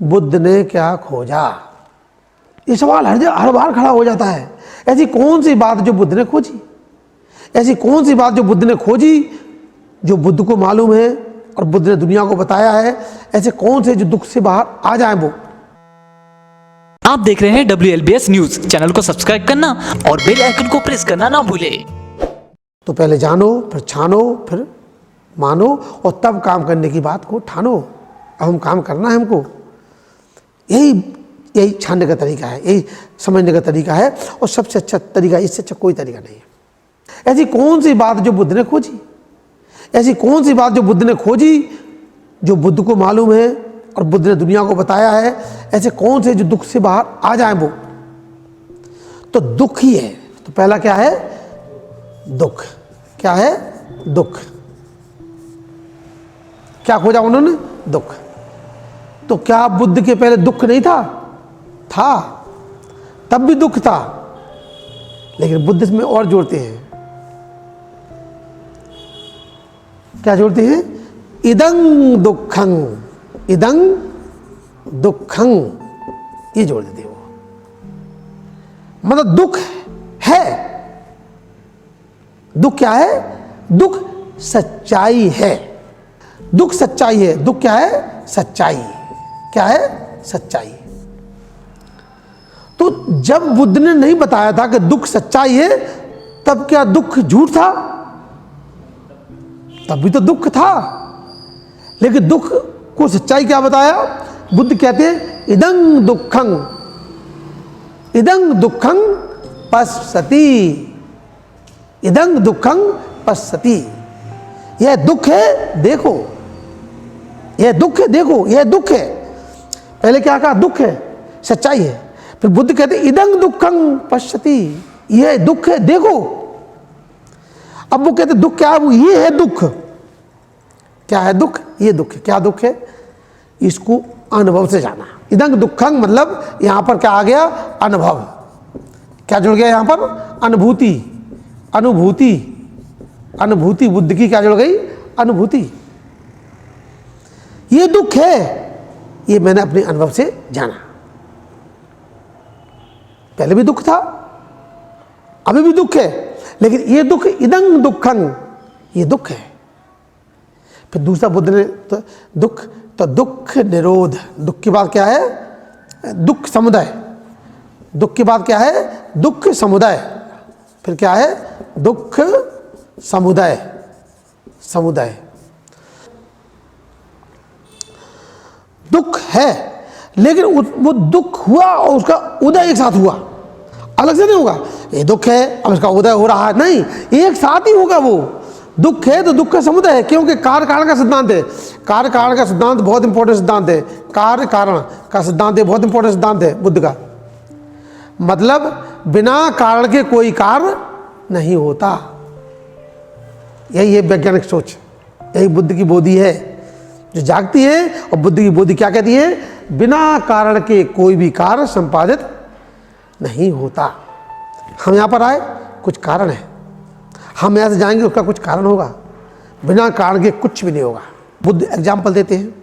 बुद्ध ने क्या खोजा? ये सवाल हर बार खड़ा हो जाता है। ऐसी कौन सी बात जो बुद्ध ने खोजी? ऐसी कौन सी बात जो बुद्ध ने खोजी जो बुद्ध को मालूम है और बुद्ध ने दुनिया को बताया है? ऐसे कौन से जो दुख से बाहर आ जाए वो? आप देख रहे हैं WLBS न्यूज। चैनल को सब्सक्राइब करना और बेल आइकन को प्रेस करना ना भूलें। तो पहले जानो, फिर छानो, फिर मानो और तब काम करने की बात को ठानो। अब हम काम करना है हमको। यही छानने का तरीका है, यही समझने का तरीका है और सबसे अच्छा तरीका, इससे अच्छा कोई तरीका नहीं है। ऐसी कौन सी बात जो बुद्ध ने खोजी? ऐसी कौन सी बात जो बुद्ध ने खोजी जो बुद्ध को मालूम है और बुद्ध ने दुनिया को बताया है? ऐसे कौन से जो दुख से बाहर आ जाए वो? तो दुख ही है। तो पहला क्या है? दुख। क्या है? दुख। क्या खोजा उन्होंने? दुख। तो क्या बुद्ध के पहले दुख नहीं था? था, तब भी दुख था, लेकिन बुद्ध इसमें और जोड़ते हैं। क्या जोड़ते हैं? इदं दुखं, इदं दुखं, ये जोड़ देते हैं वो। मतलब दुख है। दुख क्या है? दुख सच्चाई है। दुख सच्चाई है। दुख क्या है? सच्चाई। क्या है? सच्चाई। तो जब बुद्ध ने नहीं बताया था कि दुख सच्चाई है, तब क्या दुख झूठ था? तब भी तो दुख था, लेकिन दुख को सच्चाई क्या बताया? बुद्ध कहते हैं इदं दुखं, इदं दुखं पश्यति, इदं दुखं पश्यति। यह दुख है, देखो। यह दुख है, देखो। यह दुख है। पहले क्या कहा? दुख है, सच्चाई है। फिर बुद्ध कहते इदं दुखं पश्यति, यह दुख है, देखो। अब वो कहते दुख क्या है? वो ये है दुख। क्या है दुख? ये दुख है। क्या दुख है? इसको अनुभव से जाना। इदं दुखं मतलब यहां पर क्या आ गया? अनुभव। क्या जुड़ गया यहां पर? अनुभूति। अनुभूति, अनुभूति। बुद्ध की क्या जुड़ गई? अनुभूति। ये दुख है, ये मैंने अपने अनुभव से जाना। पहले भी दुख था, अभी भी दुख है, लेकिन ये दुख इदं दुखं, ये दुख है। फिर दूसरा बुद्ध ने तो दुख, तो दुख निरोध। दुख की बात क्या है? दुख समुदाय। दुख की बात क्या है? दुख समुदाय। फिर क्या है? दुख समुदाय। समुदाय। दुख है, लेकिन वो दुख हुआ और उसका उदय एक साथ हुआ, अलग से नहीं होगा। ये दुख है, अब इसका उदय हो रहा है, नहीं, एक साथ ही होगा। वो दुख है तो दुख का समुदाय है, क्योंकि कार्य कारण का सिद्धांत है। कार्य कारण का सिद्धांत बहुत इंपॉर्टेंट सिद्धांत है। कार्य कारण का सिद्धांत है, बहुत इंपॉर्टेंट सिद्धांत है बुद्ध का। मतलब बिना कारण के कोई कार्य नहीं होता। यही है वैज्ञानिक सोच, यही बुद्ध की बोधि है जो जागती है। और बुद्ध की बोधि क्या कहती है? बिना कारण के कोई भी कार्य संपादित नहीं होता। हम यहाँ पर आए, कुछ कारण है। हम यहाँ से जाएंगे, उसका कुछ कारण होगा। बिना कारण के कुछ भी नहीं होगा। बुद्ध एग्जाम्पल देते हैं।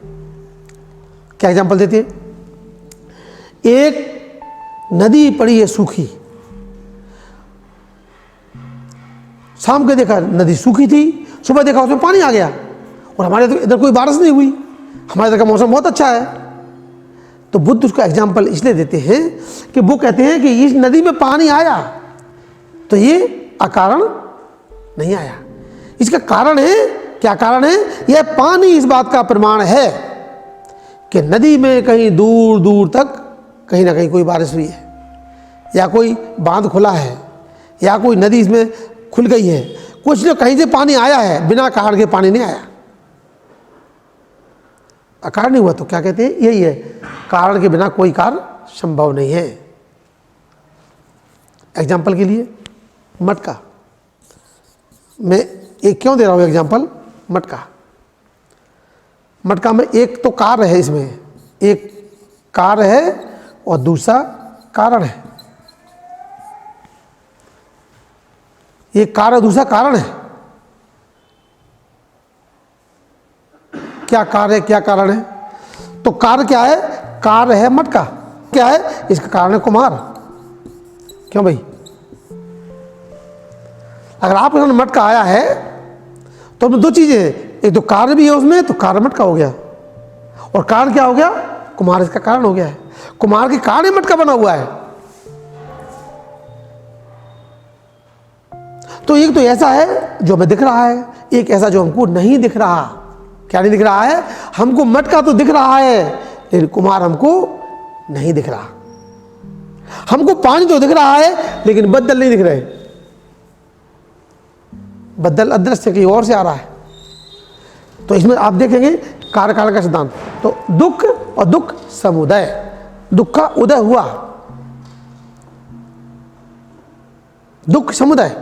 क्या एग्जाम्पल देते हैं? एक नदी पड़ी है सूखी, शाम को देखा नदी सूखी थी, सुबह देखा उसमें पानी आ गया, और हमारे इधर कोई बारिश नहीं हुई, हमारे इधर का मौसम बहुत अच्छा है। तो बुद्ध उसका एग्जाम्पल इसलिए देते हैं कि वो कहते हैं कि इस नदी में पानी आया तो ये अकारण नहीं आया, इसका कारण है। क्या कारण है? यह पानी इस बात का प्रमाण है कि नदी में कहीं दूर दूर तक कहीं ना कहीं कोई बारिश हुई है, या कोई बांध खुला है, या कोई नदी इसमें खुल गई है, कुछ न कहीं से पानी आया है। बिना कारण के पानी नहीं आया, अकारण नहीं हुआ। तो क्या कहते हैं? यही है, कारण के बिना कोई कार्य संभव नहीं है। एग्जाम्पल के लिए मटका, मैं एक क्यों दे रहा हूं एग्जाम्पल? मटका, मटका में एक तो कार्य है, इसमें एक कार्य है और दूसरा कारण है। एक कार्य, दूसरा कारण है। क्या कार्य है, क्या कारण है? तो कार्य क्या है? कार्य है मटका, क्या है, इसका कारण है कुम्हार। क्यों भाई? अगर आपके सामने मटका आया है तो उसमें दो चीजें हैं, एक तो कार्य भी है उसमें, तो कार्य मटका हो गया, और कारण क्या हो गया, कुम्हार इसका कारण हो गया है। कुम्हार के कारण ही मटका बना हुआ है। तो एक तो ऐसा है जो हमें दिख रहा है, एक ऐसा जो हमको नहीं दिख रहा। क्या नहीं दिख रहा है? हमको मटका तो दिख रहा है लेकिन कुम्हार हमको नहीं दिख रहा। हमको पानी तो दिख रहा है लेकिन बदल नहीं दिख रहे, बदल अदृश्य कहीं और से आ रहा है। तो इसमें आप देखेंगे कार्य कारण का सिद्धांत। तो दुख और दुख समुदय, दुख का उदय हुआ, दुख समुदय,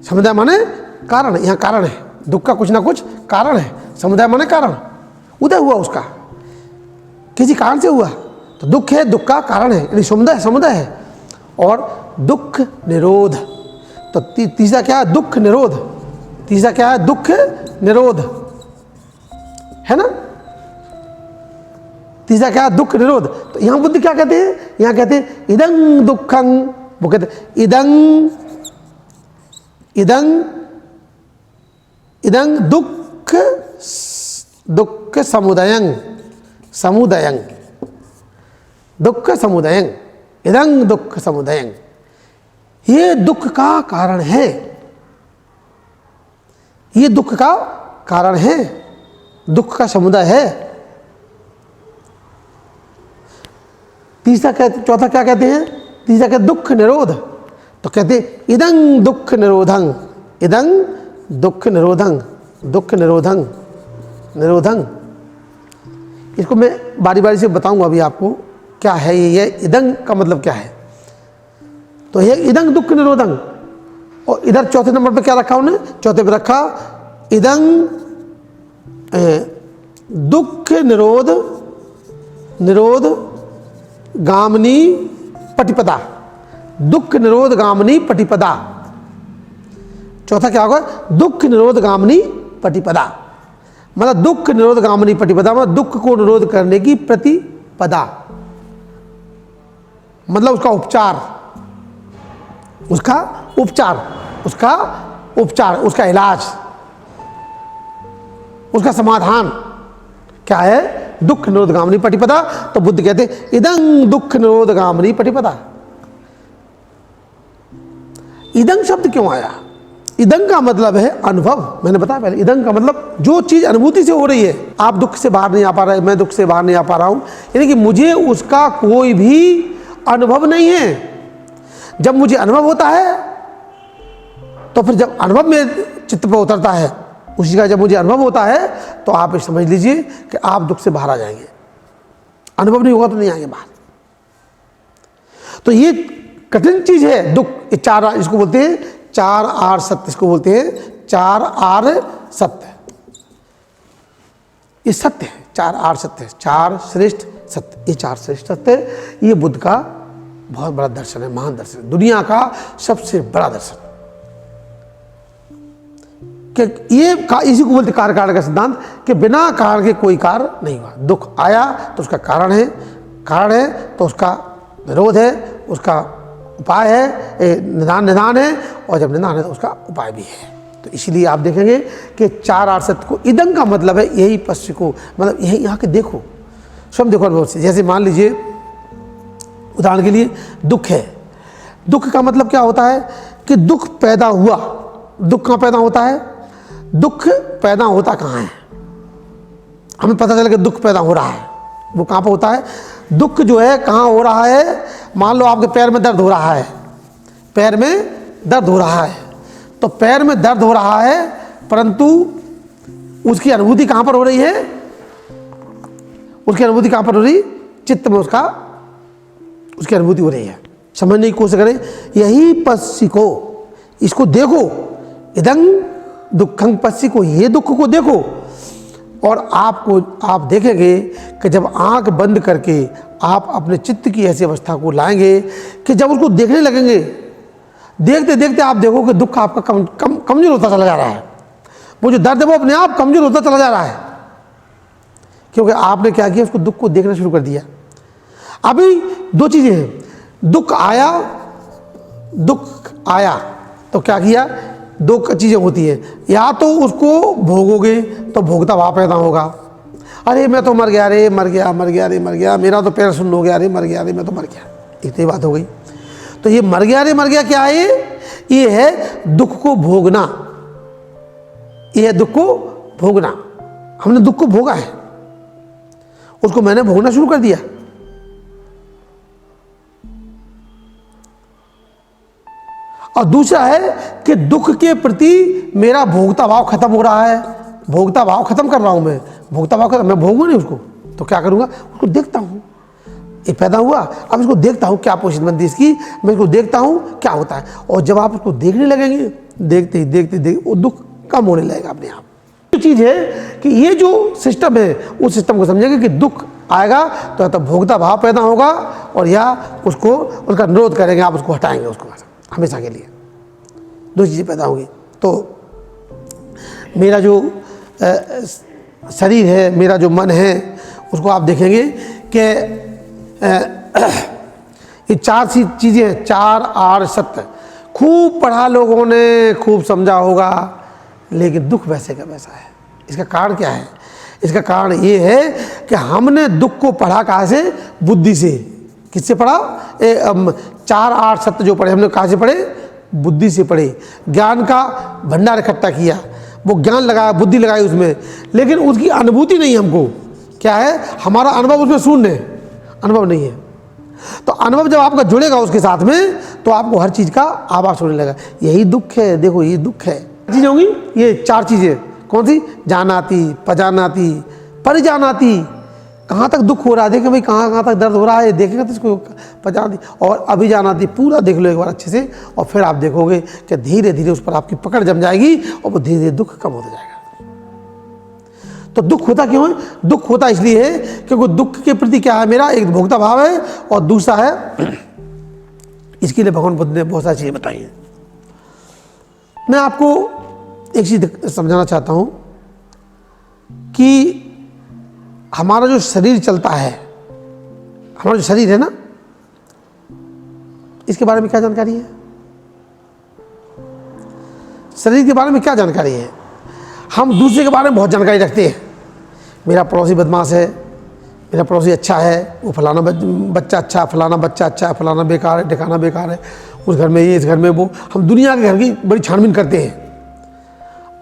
समुदाय माने कारण, यहां कारण है, दुख का कुछ ना कुछ कारण है, समुदाय माने कारण, उदय हुआ उसका, किसी कारण से हुआ। तो दुख है, दुख का कारण है, यानी समुदाय, समुदाय है। और दुख निरोध, तो तीसरा क्या है, दुख निरोध। तीसरा क्या है, दुख निरोध, है ना। तीसरा क्या है, दुख निरोध। तो यहां बुद्ध क्या कहते हैं, यहां कहते हैं इदं दुखं, वो कहते हैं इदं, इदं, इदं दुख, दुख समुदयं, समुदयं, दुख समुदयं, इदं दुख समुदयं, ये दुख का कारण है, ये दुख का कारण है, दुख का समुदाय है। तीसरा कहते, चौथा क्या कहते हैं, तीसरा कहते दुख निरोध। तो कहते इदं दुख निरोधं, इदं दुख निरोधं, दुख निरोधं, निरोधं। इसको मैं बारी बारी से बताऊंगा अभी आपको क्या है ये इदं का मतलब क्या है। तो ये इदं दुख निरोधं, और इधर चौथे नंबर पे क्या रखा उन्हें, चौथे पे रखा इदं दुख निरोध, निरोध गामिनी पटिपदा, दुख निरोध गामिनी पटिपदा। चौथा क्या होगा, दुख निरोध गामिनी पटिपदा, मतलब दुख निरोध गामिनी पटिपदा, मतलब दुख को निरोध करने की प्रतिपदा, मतलब उसका उपचार, उसका उपचार, उसका उपचार, उसका इलाज, उसका समाधान क्या है, दुख निरोध गामिनी पटिपदा। तो बुद्ध कहते हैं इदं दुख निरोध गामिनी पटिपदा। इदं शब्द क्यों आया? इदं का मतलब है अनुभव। मैंने बताया पहले, इदं का मतलब जो चीज अनुभूति से हो रही है। आप दुख से बाहर नहीं आ पा रहे, मैं दुख से बाहर नहीं आ पा रहा हूं, यानी कि मुझे उसका कोई भी अनुभव नहीं है। जब मुझे अनुभव होता है तो फिर जब अनुभव में चित्त पर उतरता है, उसी का जब मुझे अनुभव होता है तो आप समझ लीजिए कि आप दुख से बाहर आ जाएंगे। अनुभव नहीं होगा तो नहीं आएंगे बाहर। तो ये कठिन चीज है दुख। ये चार, इसको बोलते हैं चार आर सत्य, इसको बोलते हैं चार आर सत्य। ये सत्य है, चार आर सत्य, चार श्रेष्ठ सत्य, ये चार श्रेष्ठ सत्य। ये बुद्ध का बहुत बड़ा दर्शन है, महान दर्शन है, दुनिया का सबसे बड़ा दर्शन। कि ये इसी को बोलते कार्य कारण का सिद्धांत, कि बिना कारण के कोई कार्य नहीं हुआ। दुख आया तो उसका कारण है, कारण है तो उसका विरोध है, उसका उपाय है, निदान निदान है, और जब निदान है तो उसका उपाय भी है। तो इसीलिए आप देखेंगे कि चार आर सत्य को इदं का मतलब है यही पश्य को, मतलब यही यहाँ के देखो, स्वयं देखो अनुभव से। जैसे मान लीजिए उदाहरण के लिए दुख है, दुख का मतलब क्या होता है कि दुख पैदा हुआ। दुख कहाँ पैदा होता है? दुख पैदा होता कहाँ है? हमें पता चला कि दुख पैदा हो रहा है, वो कहाँ पर होता है? दुख जो है कहाँ हो रहा है? मान लो आपके पैर में दर्द हो रहा है, पैर में दर्द हो रहा है, तो पैर में दर्द हो रहा है, परंतु उसकी अनुभूति कहाँ पर हो रही है? उसकी अनुभूति कहाँ पर हो रही? चित्त में उसका, उसकी अनुभूति हो रही है। समझने की कोशिश करें, यही पश्य को, इसको देखो, इदं दुखं पश्य को, ये दुख को देखो, और आप देखेंगे कि जब आंख बंद करके आप अपने चित्त की ऐसी अवस्था को लाएंगे कि जब उसको देखने लगेंगे, देखते देखते आप देखो कि दुख आपका कमजोर होता चला जा रहा है। वो जो दर्द है वो अपने आप कमजोर होता चला जा रहा है। क्योंकि आपने क्या किया, उसको दुख को देखना शुरू कर दिया। अभी दो चीज़ें हैं, दुख आया तो क्या किया, दो चीज़ें होती हैं, या तो उसको भोगोगे तो भोगता भाव पैदा होगा, अरे मैं तो मर गया रे, मर गया, मेरा तो पैर सुन्न हो गया रे, मर गया रे, मैं तो मर गया, इतनी बात हो गई। तो ये मर गया क्या है, ये है दुख को भोगना, ये है दुख को भोगना। हमने दुख को भोगा है, उसको मैंने भोगना शुरू कर दिया। और दूसरा है कि दुख के प्रति मेरा भोगता भाव खत्म हो रहा है, भोगता भाव खत्म कर रहा हूं मैं, भोगता भाव खत्म, मैं भोगूंगा नहीं उसको, तो क्या करूंगा, उसको देखता हूं, ये पैदा हुआ, अब इसको देखता हूं क्या पोजीशन बनती है इसकी, मैं इसको देखता हूं क्या होता है। और जब आप उसको देखने लगेंगे, देखते वो दुख कम होने लगेगा अपने आप। तो चीज़ है कि ये जो सिस्टम है, उस सिस्टम को समझेंगे कि दुख आएगा तो भोगता भाव पैदा होगा, और या उसका निरोध करेंगे, आप उसको हटाएंगे, उसको हमेशा के लिए। दो चीज़ें पैदा होंगी। तो मेरा जो शरीर है, मेरा जो मन है, उसको आप देखेंगे कि ये चार सी चीज़ें हैं, 4 8 सत्य। खूब पढ़ा लोगों ने, खूब समझा होगा, लेकिन दुख वैसे का वैसा है। इसका कारण क्या है? इसका कारण ये है कि हमने दुख को पढ़ा कहाँ से? बुद्धि से। किससे पढ़ा? 4 8 सत्य जो पढ़े हमने कहाँ से पढ़े? बुद्धि से पढ़े। ज्ञान का भंडार इकट्ठा किया, वो ज्ञान लगाया, बुद्धि लगाई उसमें, लेकिन उसकी अनुभूति नहीं हमको। क्या है? हमारा अनुभव उसमें शून्य है, अनुभव नहीं है। तो अनुभव जब आपका जुड़ेगा उसके साथ में, तो आपको हर चीज़ का आभास होने लगा। यही दुख है, देखो ये दुख है। चीज़ें होंगी ये 4 चीज़ें, कौन सी? जानाती, पजानाती, परिजानाती। कहाँ तक दुख हो रहा है, देखें भाई, कहाँ तक दर्द हो रहा है, देखेंगे तो इसको पजानाती। और अभिजानाती, पूरा देख लो एक बार अच्छे से, और फिर आप देखोगे कि धीरे धीरे उस पर आपकी पकड़ जम जाएगी, और वो धीरे धीरे दुख कम होता जाएगा। तो दुख होता क्यों है? दुख होता इसलिए है क्योंकि दुख के प्रति क्या है मेरा? एक भोक्ता भाव है, और दूसरा है, इसके लिए भगवान बुद्ध ने बहुत सारी चीज़ें बताई हैं। मैं आपको एक चीज़ समझाना चाहता हूँ कि हमारा जो शरीर चलता है, हमारा जो शरीर है ना, इसके बारे में क्या जानकारी है? शरीर के बारे में क्या जानकारी है? हम दूसरे के बारे में बहुत जानकारी रखते हैं। मेरा पड़ोसी बदमाश है, मेरा पड़ोसी अच्छा है, वो फलाना बच्चा अच्छा, फलाना बच्चा अच्छा है, फलाना बेकार है, ठिकाना बेकार है, उस घर में ये, इस घर में वो। हम दुनिया के घर की बड़ी छानबीन करते हैं।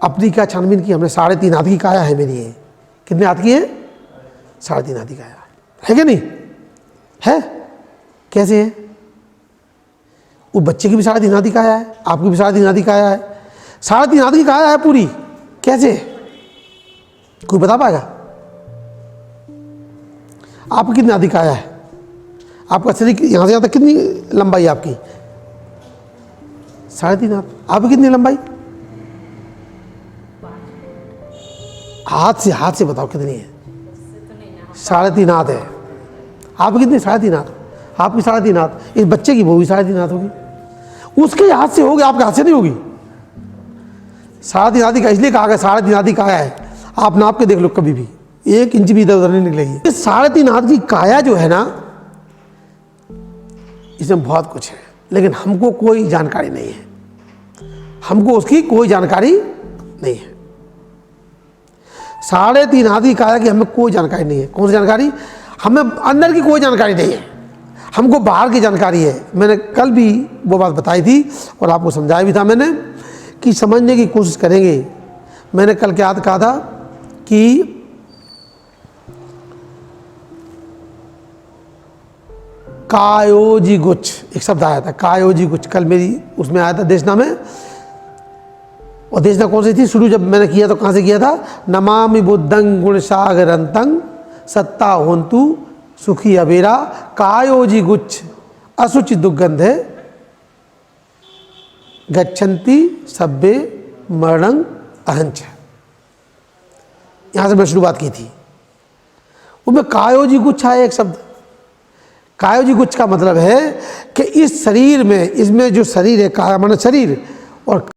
अपनी क्या छानबीन की? हमने 3.5 हाथ की काया है मेरी। ये कितने हाथ की है? 3.5 हाथ की काया है क्या? नहीं है? कैसे है? वो बच्चे की भी 3.5 हाथ की काया है, आपकी भी 3.5 हाथ की काया है, 3.5 हाथ की काया है पूरी। कैसे? कोई बता पाएगा? आपकी कितनी हाथ की काया है? आपका शरीर यहाँ से यहाँ तक कितनी लंबाई है आपकी? 3.5 हाथ। आपकी कितनी लंबाई? हाथ से बताओ कितनी है? 3.5 हाथ है। आपकी कितनी? 3.5 हाथ। आपकी 3.5 हाथ। इस बच्चे की वो भी 3.5 हाथ होगी। उसके हाथ से होगी, आपके हाथ से नहीं होगी। 3.5 हाथ का इसलिए कहा गया 3.5 हाथ की काया है। आप नाप के देख लो, कभी भी 1 इंच भी इधर उधर नहीं निकलेगी। 3.5 हाथ की काया जो है ना, इसमें बहुत कुछ है, लेकिन हमको कोई जानकारी नहीं है। हमको उसकी कोई जानकारी नहीं है। 3.5 हाथ की काया की हमें कोई जानकारी नहीं है। कौन सी जानकारी? हमें अंदर की कोई जानकारी नहीं है, हमको बाहर की जानकारी है। मैंने कल भी वो बात बताई थी और आपको समझाया भी था मैंने कि समझने की कोशिश करेंगे। मैंने कल क्या कहा था कि कायोजी गुच्छ, एक शब्द आया था कायोजी गुच्छ, कल मेरी उसमें आया था देशना में। और देशना कौन सी थी? शुरू जब मैंने किया तो कहाँ से किया था? नमामि बुद्धं गुण सागरंतं सत्ता होन्तु सुखी अबेरा कायोजी गुच्छ असुचि दुर्गंधे गच्छन्ति सब्बे मरणं अहंच। यहाँ से मैं शुरुआत की थी। उसमें कायोजी गुच्छ है एक शब्द। कायोजी गुच्छ का मतलब है कि इस शरीर में, इसमें जो शरीर है, काया माने शरीर, और